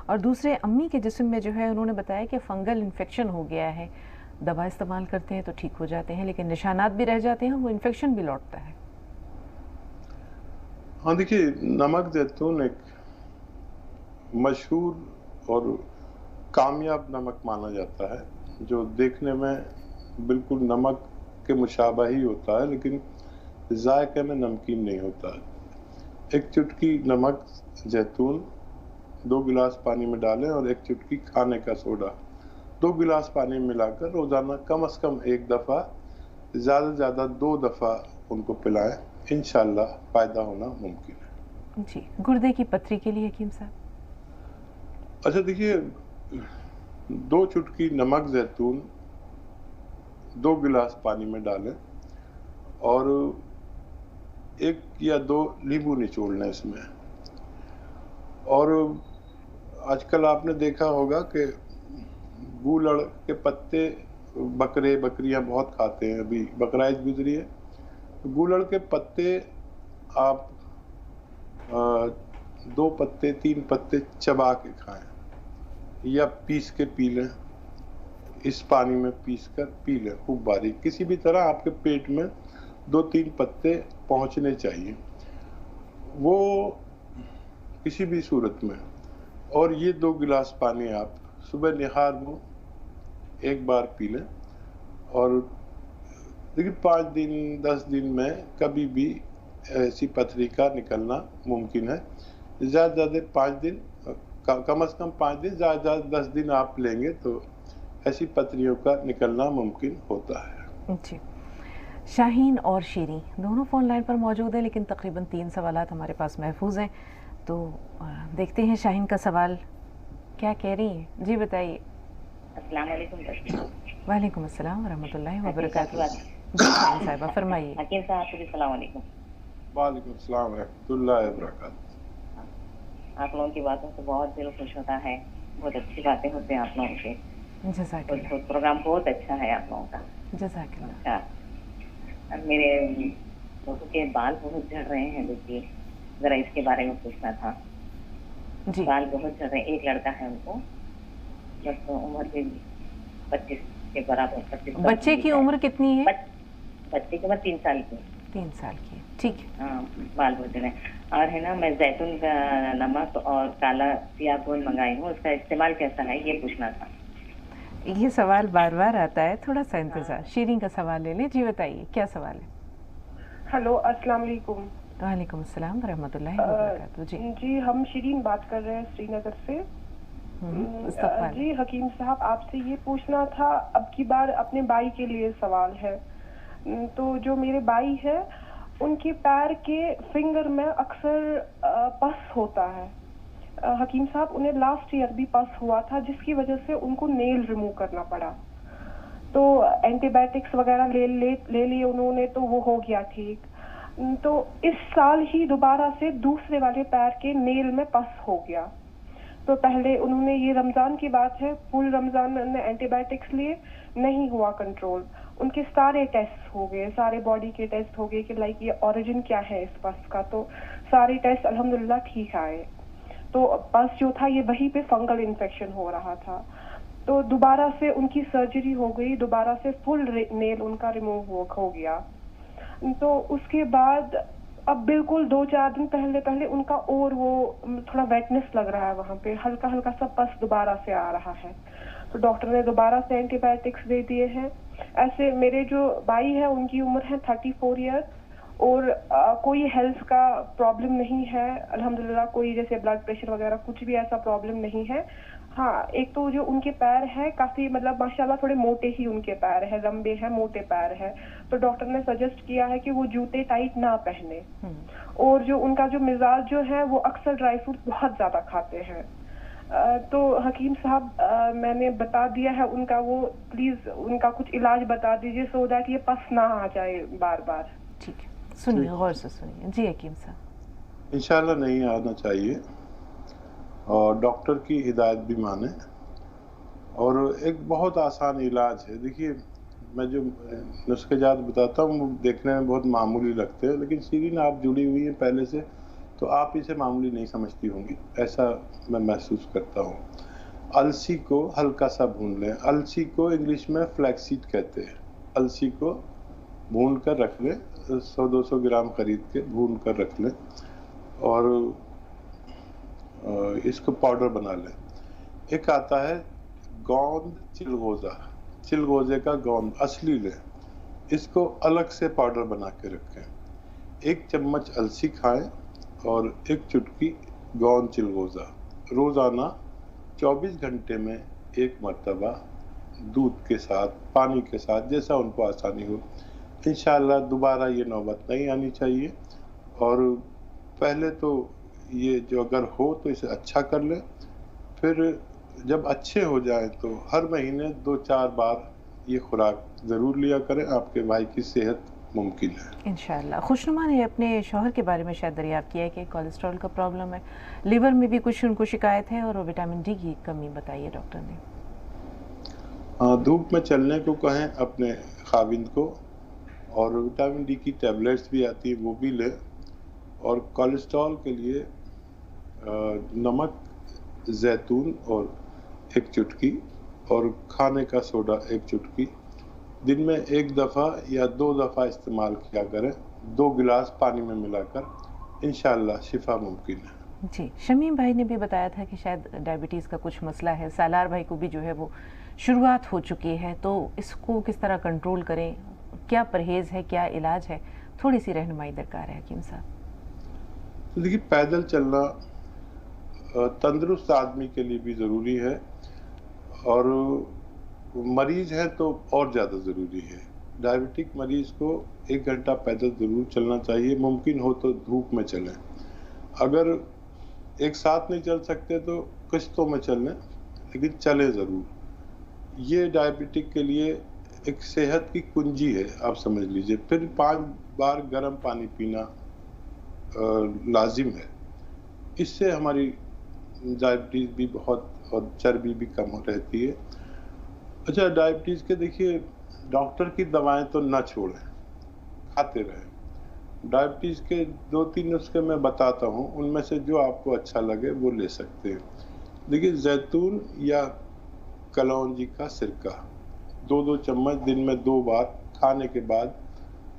और दूसरे अम्मी के जिस्म में जो है उन्होंने बताया कि फंगल इन्फेक्शन हो गया है। दवा इस्तेमाल करते हैं तो ठीक हो जाते हैं, लेकिन निशानात भी रह जाते हैं, वो इन्फेक्शन भी लौटता है।
हाँ देखिए, नमक जैतून एक मशहूर और कामयाब नमक माना जाता है, जो देखने में बिल्कुल नमक के मुशाबा ही होता है, लेकिन जायके में नमकीन नहीं होता है। 1 चुटकी नमक जैतून 2 गिलास पानी में डालें और 1 चुटकी खाने का सोडा 2 गिलास पानी में मिलाकर रोजाना कम से कम 1 दफ़ा, ज़्यादा से ज़्यादा 2 दफ़ा उनको पिलाएं। इंशाल्लाह फ़ायदा होना मुमकिन है।
जी, गुर्दे की पथरी के लिए हकीम साहब?
अच्छा देखिए, 2 चुटकी नमक जैतून 2 गिलास पानी में डालें और 1 या 2 नींबू निचोड़ लें इसमें, और آج کل آپ نے دیکھا ہوگا کہ گولڑ کے پتے بکرے بکریاں بہت کھاتے ہیں. ابھی بقرعید گزری ہے, گولڑ کے پتے آپ 2 پتے 3 پتے چبا کے کھائیں یا پیس کے پی لیں, اس پانی میں پیس کر پی لیں خوب باریک. کسی بھی طرح آپ کے پیٹ میں 2-3 پتے پہنچنے چاہیے, وہ کسی بھی صورت میں. اور یہ 2 گلاس پانی آپ صبح نہار منہ ایک بار پی لیں. اور لیکن 5 دن 10 دن میں کبھی بھی ایسی پتھری کا نکلنا ممکن ہے. زیادہ زیادہ 5 دن, کم از کم 5 دن, زیادہ زیادہ 10 دن آپ لیں گے تو ایسی پتھریوں کا نکلنا ممکن ہوتا ہے.
جی, شاہین اور شیریں دونوں فون لائن پر موجود ہیں, لیکن تقریباً 3 سوالات ہمارے پاس محفوظ ہیں, تو دیکھتے ہیں شاہین کا سوال کیا کہہ رہی ہیں. جی بتائیے.
السلام علیکم.
وعلیکم السلام ورحمۃ اللہ وبرکاتہ. جی شاہین صاحبہ فرمائیے.
حکیم صاحب کو بھی السلام علیکم.
وعلیکم السلام ورحمۃ اللہ وبرکاتہ.
آپ لوگوں کی باتوں سے بہت دل خوش ہوتا ہے, بہت اچھی باتیں ہوتے ہیں آپ لوگوں کے.
جزاک اللہ.
پروگرام بہت اچھا ہے آپ لوگوں کا.
جزاک اللہ.
اچھا, میرے لوگوں کے بال بہت جھڑ رہے ہیں, دیکھیے ذرا اس کے بارے میں پوچھنا تھا.
جی.
بال بہت جھڑ رہے ہیں. ایک لڑکا ہے, ان کو بس عمر بھی 25 کے برابر. 25.
بچے کی عمر کتنی ہے؟
بچے کی عمر 3 سال کی.
3 سال کی, ٹھیک ہے.
ہاں, بال بہت جھڑ رہے ہیں. اور ہے نا, میں زیتون کا نمک اور کالا سیاہ گوند منگائی ہوں, اس کا استعمال کیسا ہے یہ پوچھنا تھا.
یہ سوال بار بار آتا ہے, تھوڑا سا انتظار. شیریں کا سوال لے لیں. جی بتائیے کیا سوال ہے.
ہلو, السلام علیکم.
وعلیکم السلام ورحمۃ اللہ وبرکاتہ.
جی, ہم شیرین بات کر رہے ہیں سری نگر سے. جی حکیم صاحب, آپ سے یہ پوچھنا تھا, اب کی بار اپنے بھائی کے لیے سوال ہے. تو جو میرے بھائی ہے, ان کے پیر کے فنگر میں اکثر پس ہوتا ہے. حکیم صاحب, انہیں لاسٹ ایئر بھی پس ہوا تھا, جس کی وجہ سے ان کو نیل ریموو کرنا پڑا. تو اینٹی بایوٹکس وغیرہ لے لیے انہوں نے, تو وہ ہو گیا ٹھیک. تو اس سال ہی دوبارہ سے دوسرے والے پیر کے نیل میں پس ہو گیا. تو پہلے انہوں نے, یہ رمضان کی بات ہے, فل رمضان میں انہوں نے اینٹی بایوٹکس لیے, نہیں ہوا کنٹرول. ان کے سارے ٹیسٹ ہو گئے, سارے باڈی کے ٹیسٹ ہو گئے کہ لائک یہ اوریجن کیا ہے اس پس کا. تو سارے ٹیسٹ الحمدللہ ٹھیک آئے. تو پس جو تھا یہ وہیں پہ فنگل انفیکشن ہو رہا تھا. تو دوبارہ سے ان کی سرجری ہو گئی, دوبارہ سے فل نیل ان کا ریموو ہو گیا. تو اس کے بعد اب بالکل 2-4 دن پہلے ان کا اور وہ تھوڑا ویٹنس لگ رہا ہے, وہاں پہ ہلکا ہلکا سا پس دوبارہ سے آ رہا ہے. تو ڈاکٹر نے دوبارہ سے اینٹی بایوٹکس دے دیے ہیں. ایسے میرے جو بھائی ہے, ان کی عمر ہے 34 ایئر, اور کوئی ہیلتھ کا پرابلم نہیں ہے الحمدللہ, کوئی جیسے بلڈ پریشر وغیرہ کچھ بھی ایسا پرابلم نہیں ہے. ہاں, ایک تو جو ان کے پیر ہے کافی مطلب ماشاءاللہ تھوڑے موٹے ہی ان کے پیر ہے, لمبے ہیں, موٹے پیر ہے. تو ڈاکٹر نے سجیسٹ کیا ہے کہ وہ جوتے ٹائٹ نہ پہنے. اور جو ان کا جو مزاج جو ہے, وہ اکثر ڈرائی فروٹ بہت زیادہ کھاتے ہیں. تو حکیم صاحب, میں نے بتا دیا ہے ان کا, وہ پلیز ان کا کچھ علاج بتا دیجیے, سو دیٹ یہ پس نہ آ جائے بار بار.
ٹھیک ہے, سنیے غور سے سنیے. جی حکیم صاحب.
انشاءاللہ نہیں آنا چاہیے, اور ڈاکٹر کی ہدایت بھی مانیں. اور ایک بہت آسان علاج ہے. دیکھیے, میں جو نسخے جات بتاتا ہوں وہ دیکھنے میں بہت معمولی لگتے ہیں, لیکن شیرین آپ جڑی ہوئی ہیں پہلے سے, تو آپ اسے معمولی نہیں سمجھتی ہوں گی, ایسا میں محسوس کرتا ہوں. السی کو ہلکا سا بھون لیں. السی کو انگلش میں فلیکس سیڈ کہتے ہیں. السی کو بھون کر رکھ لیں, 100-200 گرام خرید کے بھون کر رکھ لیں, اور اس کو پاؤڈر بنا لیں. ایک آتا ہے گوند چلغوزہ, چلغوزے کا گوند اصلی لیں, اس کو الگ سے پاؤڈر بنا کے رکھیں. 1 چمچ السی کھائیں اور 1 چٹکی گوند چلغوزہ. روزانہ 24 گھنٹے میں 1 مرتبہ دودھ کے ساتھ, پانی کے ساتھ, جیسا ان کو آسانی ہو. انشاءاللہ دوبارہ یہ نوبت نہیں آنی چاہیے. اور پہلے تو یہ جو اگر ہو تو اسے اچھا کر لیں, پھر جب اچھے ہو جائیں تو ہر مہینے 2-4 بار یہ خوراک ضرور لیا کریں. آپ کے بھائی کی صحت मुमकिन है
इंशाअल्लाह। खुशनुमा ने अपने शौहर के बारे में शायद दरियाफ्त किया है कि कोलेस्ट्रॉल का प्रॉब्लम है, लीवर में भी कुछ उनको शिकायत है और विटामिन डी की कमी बताई है डॉक्टर ने।
धूप में चलने को कहें अपने खाविंद को, और विटामिन डी की टैबलेट्स भी आती है वो भी ले, और कोलेस्ट्रॉल के लिए नमक, जैतून और एक चुटकी और खाने का सोडा एक चुटकी दिन में 1 दफ़ा या 2 दफ़ा इस्तेमाल किया करें, 2 गिलास पानी में मिलाकर, इंशाअल्लाह शिफा मुमकिन है।
जी, शमीम भाई ने भी बताया था कि शायद डायबिटीज़ का कुछ मसला है, सालार भाई को भी जो है वो शुरुआत हो चुकी है, तो इसको किस तरह कंट्रोल करें, क्या परहेज़ है, क्या इलाज है, थोड़ी सी रहनुमाई दरकार है हकीम साहब।
तो देखिए, पैदल चलना तंदुरुस्त आदमी के लिए भी ज़रूरी है, और मरीज है तो और ज़्यादा ज़रूरी है। डायबिटिक मरीज को 1 घंटा पैदल ज़रूर चलना चाहिए, मुमकिन हो तो धूप में चलें। अगर एक साथ नहीं चल सकते तो किश्तों में चलें, लेकिन चलें ज़रूर। ये डायबिटिक के लिए एक सेहत की कुंजी है, आप समझ लीजिए। फिर 5 बार गर्म पानी पीना लाजिम है, इससे हमारी डायबिटीज़ भी बहुत और चर्बी भी कम हो रहती है। अच्छा, डायबिटीज़ के देखिए, डॉक्टर की दवाएं तो ना छोड़ें, खाते रहें। डायबिटीज़ के 2-3 नुस्खे मैं बताता हूँ, उनमें से जो आपको अच्छा लगे वो ले सकते हैं। देखिए, जैतून या कलौंजी का सिरका 2-2 चम्मच दिन में 2 बार खाने के बाद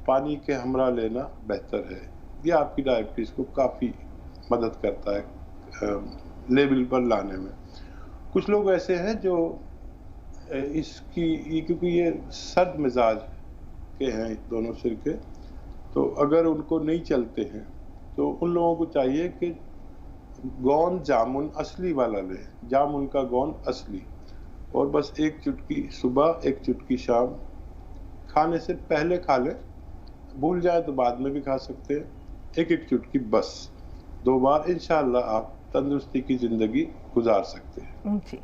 पानी के हमरा लेना बेहतर है। ये आपकी डायबिटीज़ को काफ़ी मदद करता है लेवल पर लाने में। कुछ लोग ऐसे हैं जो क्योंकि ये सर्द मिजाज के हैं दोनों सिरके, तो अगर उनको नहीं चलते हैं तो उन लोगों को चाहिए कि गोंद जामुन असली वाला लें, जामुन का गोंद असली, और बस 1 चुटकी सुबह 1 चुटकी शाम, खाने से पहले खा लें, भूल जाए तो बाद में भी खा सकते हैं। 1-1 चुटकी बस 2 बार, इंशाअल्लाह आप तंदुरुस्ती की ज़िंदगी गुजार सकते हैं।
जी,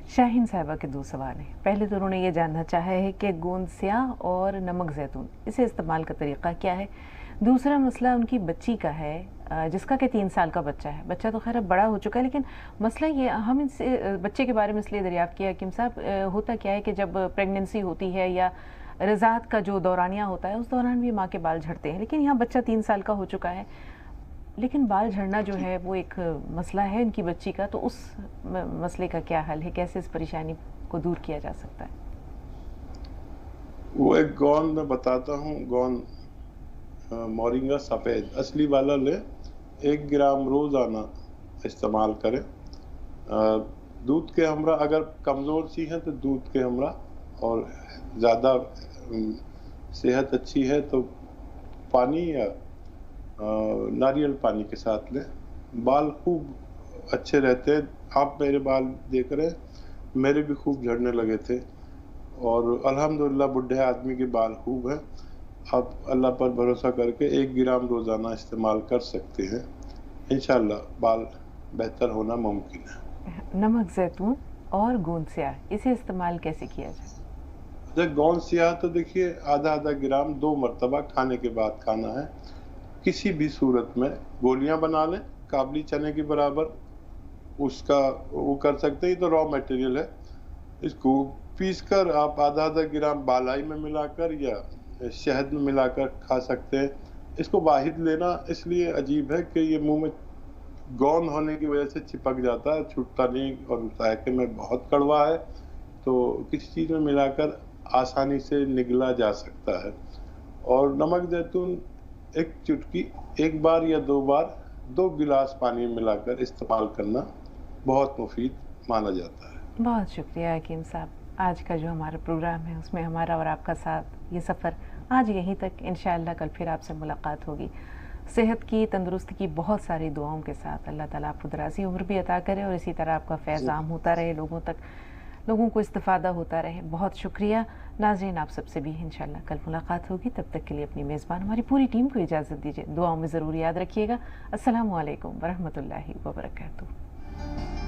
शाहीन साहिबा के 2 सवाल हैं। पहले तो उन्होंने ये जानना चाहा है कि गोंद स्याह और नमक जैतून, इसे इस्तेमाल का तरीक़ा क्या है। दूसरा मसला उनकी बच्ची का है, जिसका कि 3 साल का बच्चा है। बच्चा तो खैर अब बड़ा हो चुका है, लेकिन मसला ये, हम इनसे बच्चे के बारे में इसलिए दरियाफ्त किया हकीम साहब, होता क्या है कि जब प्रेगनेंसी होती है या रज़ात का जो दौरानिया होता है, उस दौरान भी माँ के बाल झड़ते हैं, लेकिन यहाँ बच्चा 3 साल का हो चुका है, लेकिन बाल झड़ना जो है वो एक मसला है इनकी बच्ची का, तो उस मसले का क्या हल है, कैसे इस परेशानी को दूर किया जा सकता है?
वो एक गोंद मैं बताता हूँ, गोंद मोरिंगा सफ़ेद असली वाला ले, 1 ग्राम रोज़ाना इस्तेमाल करें। दूध के हमरा, अगर कमज़ोर सी हैं तो दूध के हमरा, और ज़्यादा सेहत अच्छी है तो पानी या नारियल पानी के साथ लें। बाल खूब अच्छे रहते हैं। आप मेरे बाल देख रहे हैं, मेरे भी खूब झड़ने लगे थे, और अल्हम्दुलिल्लाह बुढ़े आदमी के बाल खूब हैं। आप अल्लाह पर भरोसा करके 1 ग्राम रोज़ाना इस्तेमाल कर सकते हैं, इंशाअल्लाह बाल बेहतर होना मुमकिन है।
नमक जैतून और गोंद स्याह, इसे इस्तेमाल कैसे किया जाए?
गोंद स्याह तो देखिए, आधा ग्राम 2 मरतबा खाने के बाद खाना है। किसी भी सूरत में गोलियां बना लें काबली चने के बराबर, उसका वो कर सकते हैं, तो रॉ मटेरियल है। इसको पीस कर आप आधा ग्राम बालाई में मिलाकर या शहद में मिलाकर खा सकते हैं। इसको वाहिद लेना इसलिए अजीब है कि ये मुंह में गोंद होने की वजह से चिपक जाता है, छूटता नहीं, और जायके में बहुत कड़वा है, तो किसी चीज़ में मिलाकर आसानी से निगला जा सकता है। और नमक जैतून 1 चुटकी 1 बार या 2 बार 2 गिलास पानी में मिलाकर इस्तेमाल करना बहुत मुफीद माना जाता है।
बहुत शुक्रिया हकीम साहब। आज का जो हमारा प्रोग्राम है उसमें हमारा और आपका साथ, ये सफ़र आज यहीं तक। इंशाअल्लाह कल फिर आपसे मुलाकात होगी। सेहत की, तंदुरुस्ती की बहुत सारी दुआओं के साथ। अल्लाह ताला आपको दराज़ी उम्र भी अता करे और इसी तरह आपका फैज़ आम होता रहे, लोगों तक, लोगों को इस्तिफ़ादा होता रहे। बहुत शुक्रिया नाज़रीन, आप सबसे भी इंशाअल्लाह कल मुलाकात होगी। तब तक के लिए अपनी मेज़बान हमारी पूरी टीम को इजाज़त दीजिए। दुआओं में ज़रूर याद रखिएगा। अस्सलामु अलैकुम वरहमतुल्लाहि वबरकातुहू।